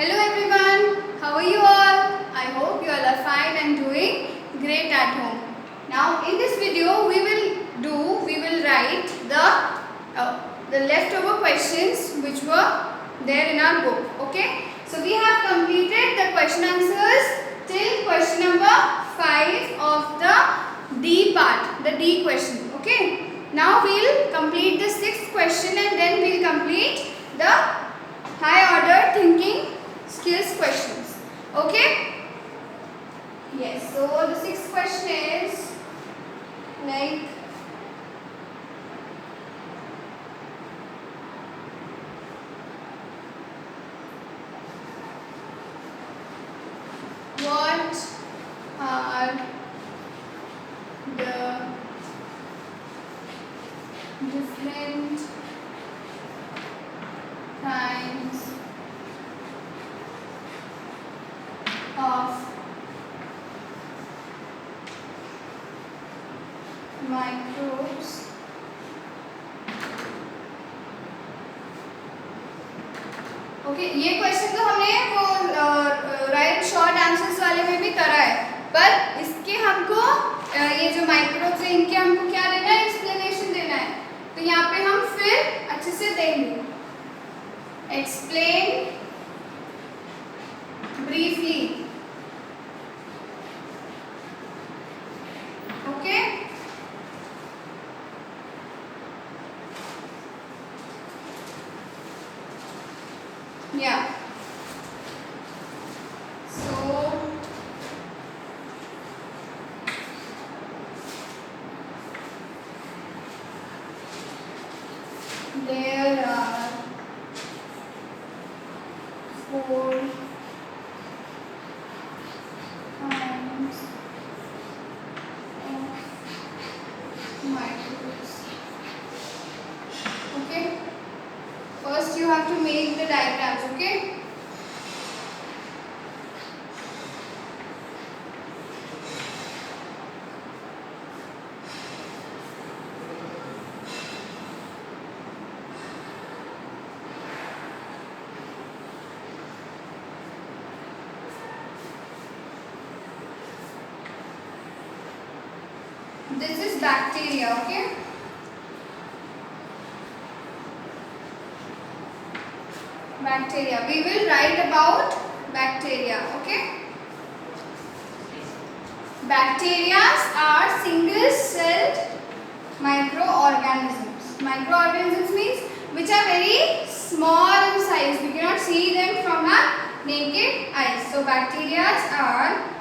Hello everyone, how are you all? I hope you all are fine and doing great at home. Now in this video we will write the leftover questions which were there in our book. Okay, so we have completed the question answers till question number 5 of the D part, the D question. Okay, now we'll complete the 6th question and then we'll complete the high order thinking skills questions. Okay? Yes. So the 6th question is like what are the different kinds of microbes okay ये question तो हमने वो right short answers वाले में भी करा है, पर इसके हमको ये जो माइक्रोब्स है इनके हमको क्या देना है, एक्सप्लेनेशन देना है। तो यहाँ पे हम फिर अच्छे से देंगे, explain briefly. Okay, yeah, so there are 4 kinds of microbes. Okay, first you have to make the diagrams. Okay, this is bacteria. Okay, bacteria, we will write about bacteria. Okay, bacteria are single celled microorganisms. Microorganisms means which are very small in size, we cannot see them from our naked eyes. So bacteria are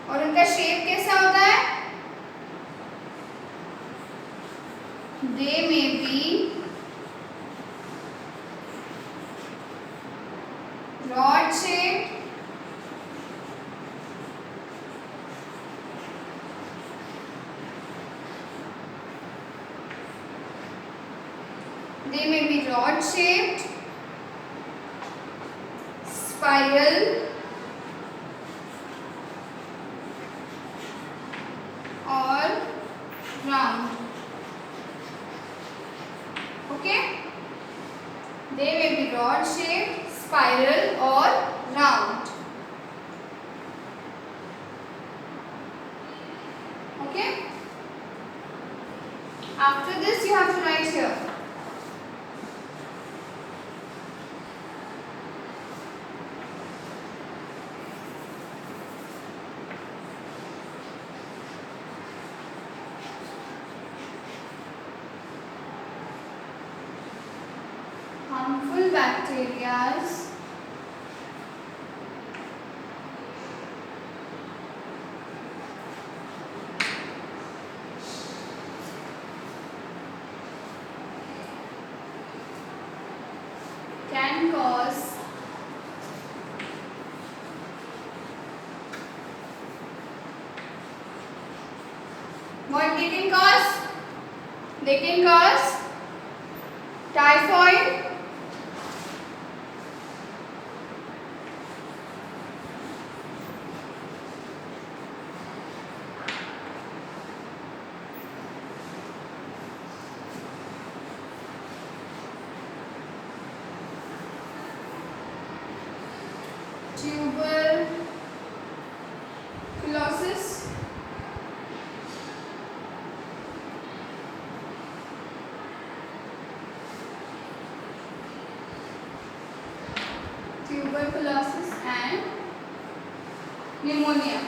और उनका shape कैसा होता है, they may be rod shaped, they may be rod shaped, spiral or round. Okay, they may be rod shaped, spiral or round. Okay, after this you have to write here. Harmful bacteria What they can cause? They can cause typhoid, tuberculosis, and pneumonia.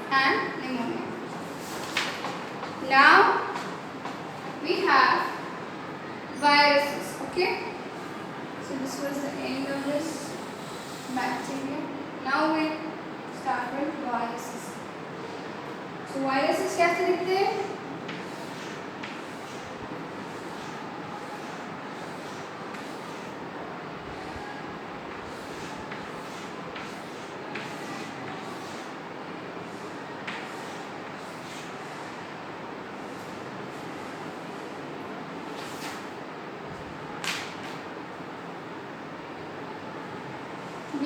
And pneumonia. Now we have viruses. Okay, so this was the end of this bacteria. Now we start with viruses. So viruses कैसे दिखते हैं?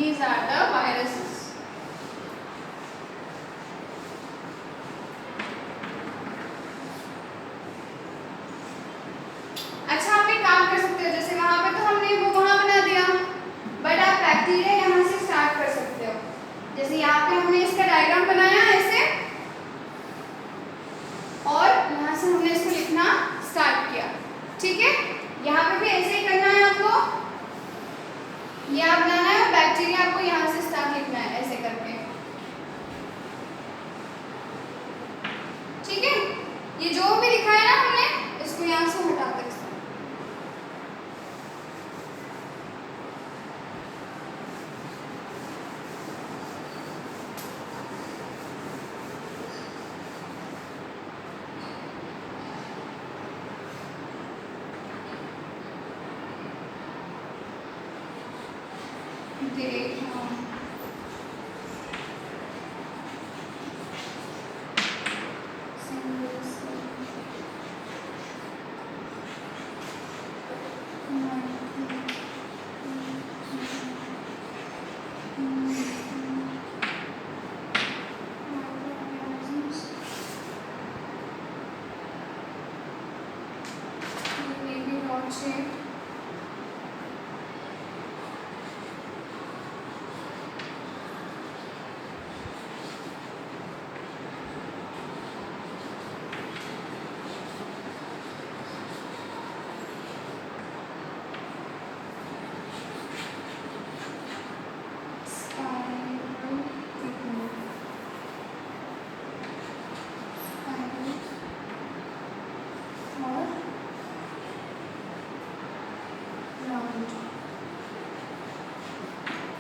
These are the viruses. अच्छा, आप एक काम कर सकते हो, जैसे वहां पे तो हमने वो वहां बना दिया, बट आप बैक्टीरिया यहाँ से स्टार्ट कर सकते हो। जैसे यहाँ पे हमने इसका डायग्राम बनाया ऐसे, और यहाँ से हमने इसको लिखना स्टार्ट किया। ठीक है, यहाँ पे भी ऐसे ही करना है आपको। ये आप बनाना है और बैक्टीरिया आपको यहाँ से स्टार्ट लिखना है ऐसे करके। ठीक है, ये जो भी लिखा है ना हमने, इसको यहाँ से हटा कर shape.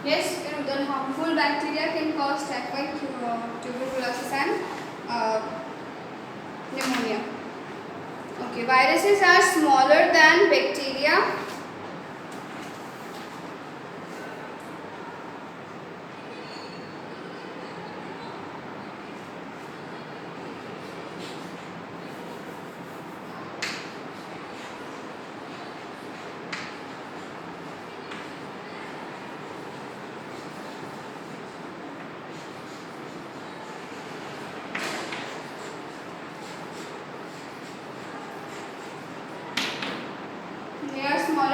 Yes, the harmful bacteria can cause typhoid, tuberculosis and pneumonia. Okay, viruses are smaller than bacteria. They are smaller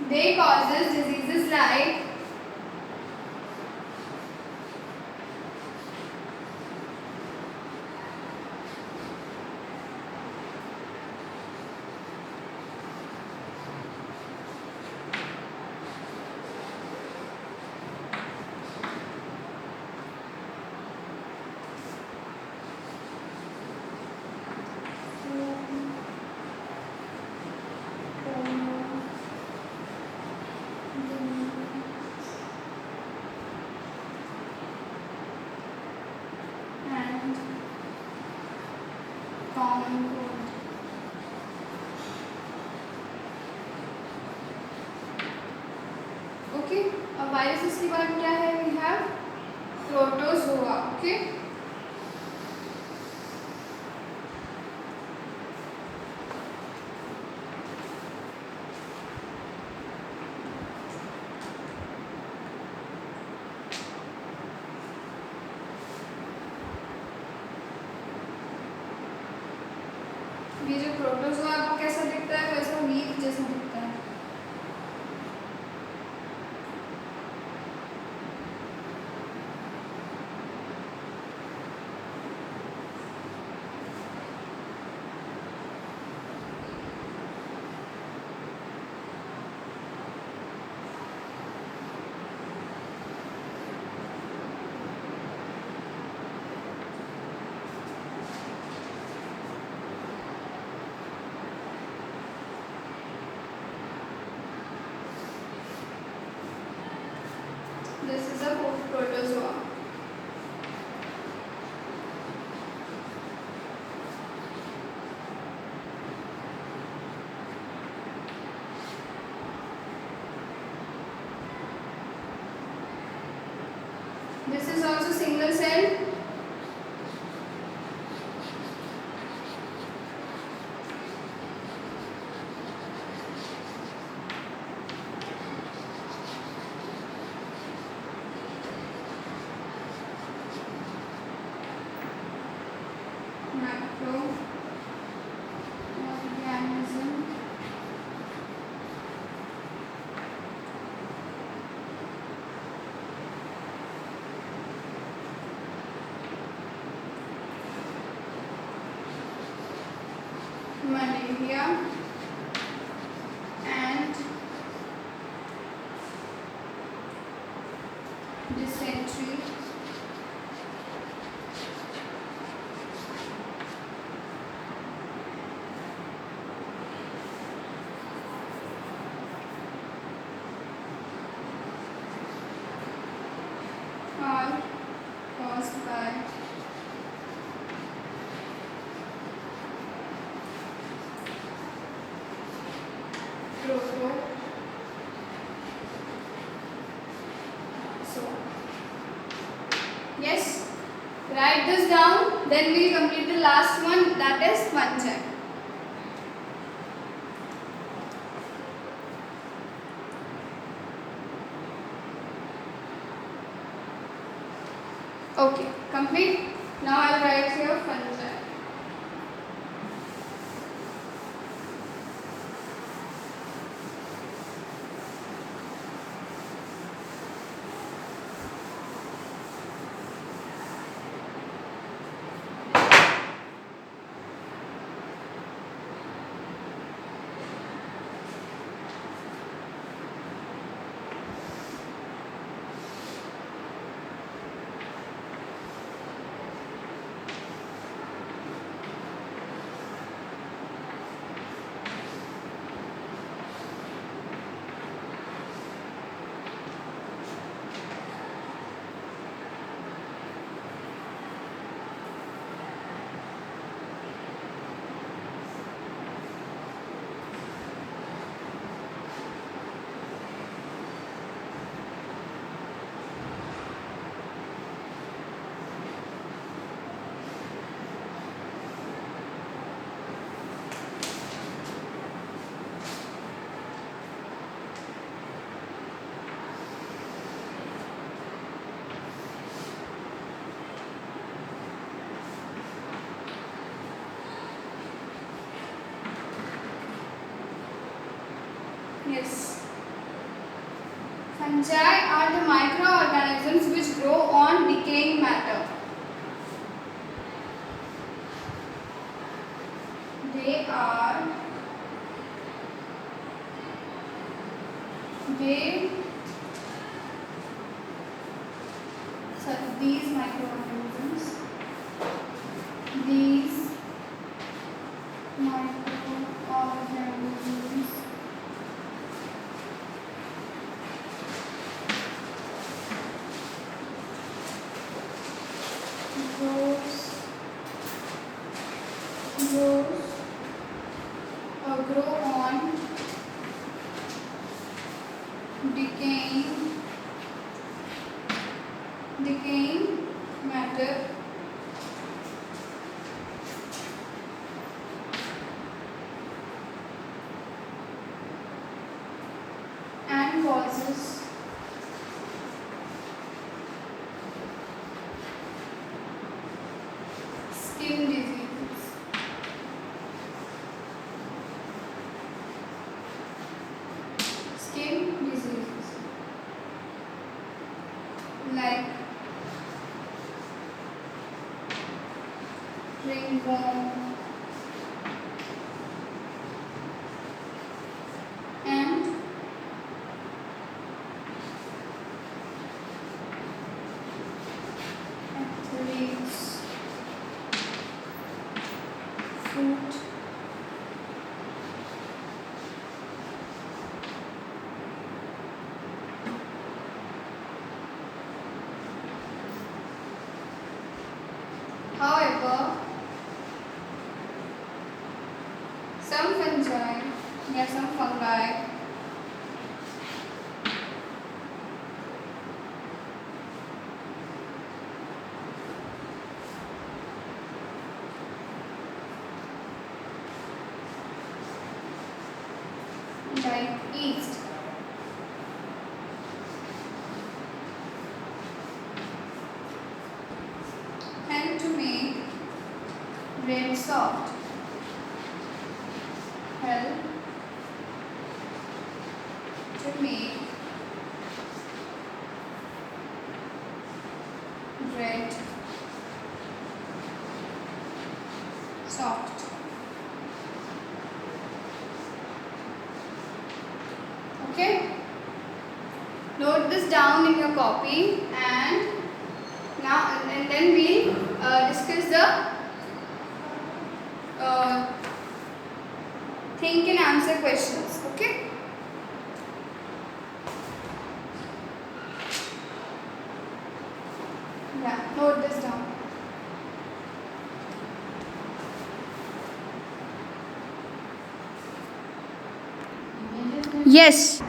They causes diseases like and common cold. Okay, अब viruses के बारे में क्या है? We have protozoa. Okay. ये जो protozoa आपको कैसा दिखता है? वैसा लीफ जैसा दिखता है. This is a protozoa. This is also single cell. Microorganism. Malaria and dysentery. Are caused by protozoa. Yes, write this down, then we'll complete the last one, that is fungi. Okay, complete. Now I'll write here fungi. Yes. Fungi are the microorganisms which grow on decaying matter. These microorganisms grow on decaying matter and causes skin diseases. Like ringworm and athlete's foot. However, some fungi like yeast help to make bread soft. Help to make bread soft. Okay, note this down in your copy, and then we'll discuss the think and answer questions. Okay, yeah, note this down. Yes.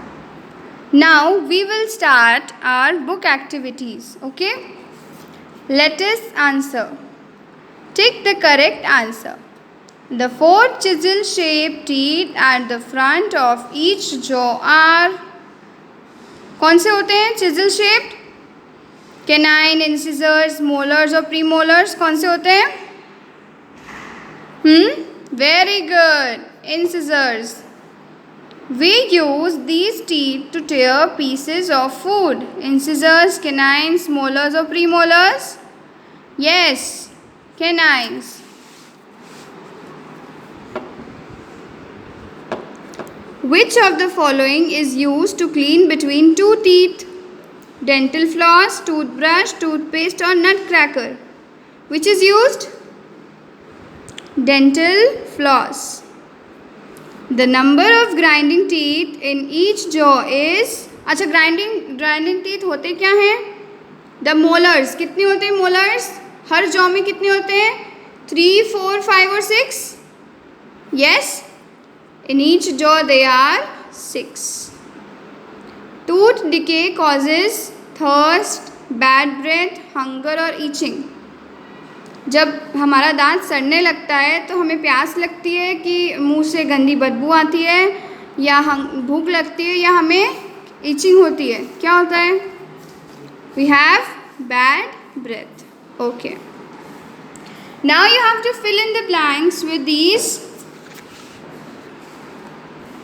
Now we will start our book activities. Okay. Let us answer. Tick the correct answer. The 4 chisel-shaped teeth at the front of each jaw are. कौन से होते हैं chisel shaped? Canine, incisors, molars और premolars कौन से होते हैं? Very good. Incisors. We use these teeth to tear pieces of food. Incisors, canines, molars or premolars? Yes, canines. Which of the following is used to clean between 2 teeth? Dental floss, toothbrush, toothpaste or nutcracker? Which is used? Dental floss. The number of grinding teeth in each jaw is. अच्छा, grinding teeth होते क्या हैं? The molars. कितने होते हैं molars? हर jaw में कितने होते हैं? 3, 4, 5 और 6? Yes. In each jaw they are 6. Tooth decay causes thirst, bad breath, hunger और itching. जब हमारा दांत सड़ने लगता है तो हमें प्यास लगती है कि मुंह से गंदी बदबू आती है, या भूख लगती है, या हमें इचिंग होती है. क्या होता है? We have bad breath. Okay. Now you have to fill in the blanks with these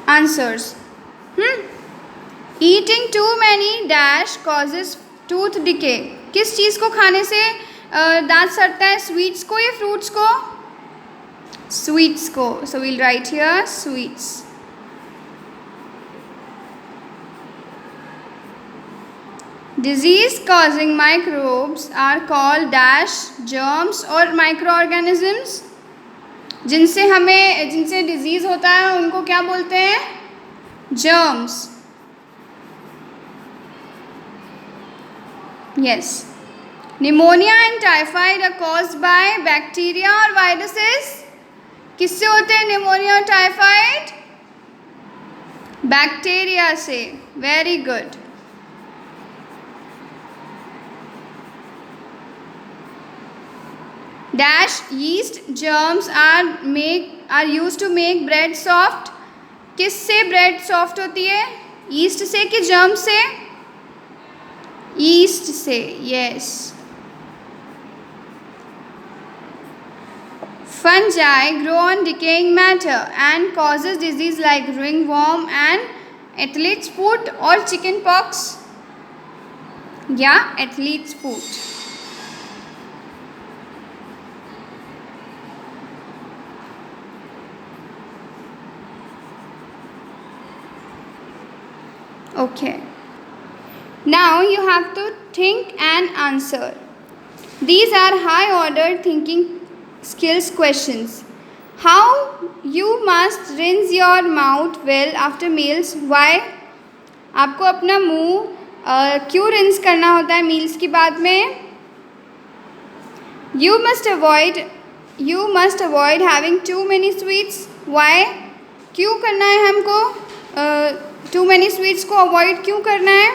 answers. Eating too many dash causes tooth decay. किस चीज़ को खाने से दांत सड़ता है? स्वीट्स को या फ्रूट्स को? स्वीट्स को. So we'll write here sweets. Disease causing microbes are called dash germs और microorganisms. जिनसे डिजीज होता है उनको क्या बोलते हैं? germs. Yes. Pneumonia and typhoid are caused by bacteria or viruses. किससे होते हैं निमोनिया और टाइफाइड? बैक्टीरिया से. Very good. Dash yeast germs are used to make bread soft. किससे ब्रेड सॉफ्ट होती है? यीस्ट से कि जर्म से? यीस्ट से. Yes. Fungi grow on decaying matter and causes disease like ringworm and athlete's foot or chicken pox. Yeah, athlete's foot. Okay. Now you have to think and answer. These are high order thinking skills questions. How you must rinse your mouth well after meals. Why? आपको अपना मुंह क्यों rinse करना होता है meals की बाद में? You must avoid having too many sweets. Why? क्यों करना है हमको too many sweets को अवॉइड क्यों करना है?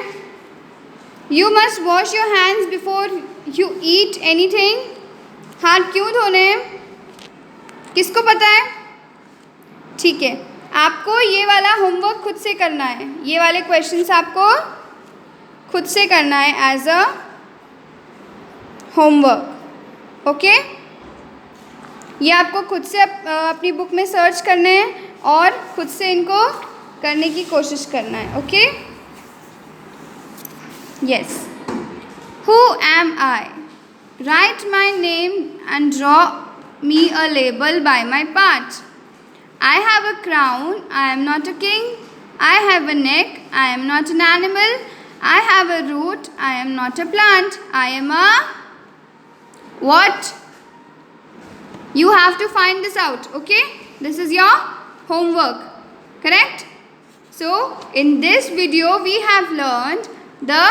You must wash your hands before you eat anything. हाथ क्यों धोने हैं? किसको पता है? ठीक है, आपको ये वाला होमवर्क खुद से करना है. ये वाले क्वेश्चंस आपको खुद से करना है एज अ होमवर्क. ओके, ये आपको खुद से अपनी बुक में सर्च करने हैं और खुद से इनको करने की कोशिश करना है. Okay. Yes. Who am I? Write my name and draw me a label by my parts. I have a crown. I am not a king. I have a neck. I am not an animal. I have a root. I am not a plant. I am a what? You have to find this out. Okay? This is your homework. Correct? So, in this video, we have learned the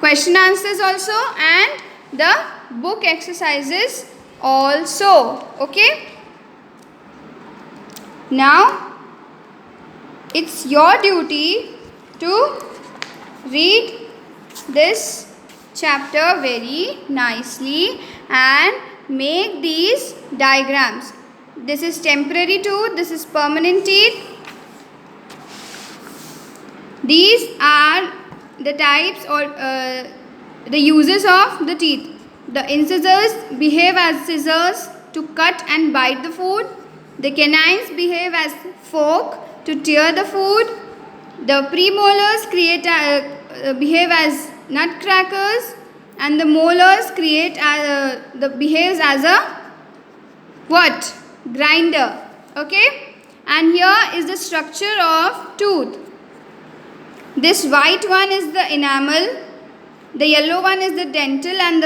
question answers also and the book exercises also. Okay. Now it's your duty to read this chapter very nicely and make these diagrams. This is temporary tooth, this is permanent teeth. These are the types or the uses of the teeth. The incisors behave as scissors to cut and bite the food. The canines behave as fork to tear the food. The premolars behave as nutcrackers, and the molars behaves as a what? Grinder. Okay. And here is the structure of tooth. This white one is the enamel, the yellow one is the dental, and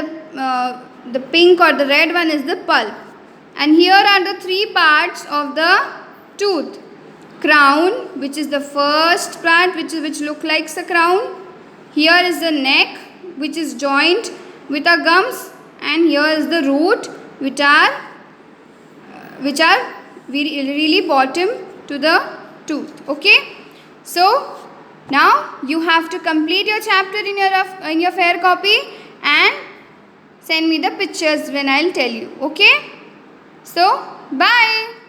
the pink or the red one is the pulp. And here are the three parts of the tooth. Crown, which is the first part, which look like the crown. Here is the neck, which is joined with our gums, and here is the root, which are really bottom to the tooth. Okay. So now you have to complete your chapter in your fair copy and send me the pictures when I'll tell you. Okay. So bye.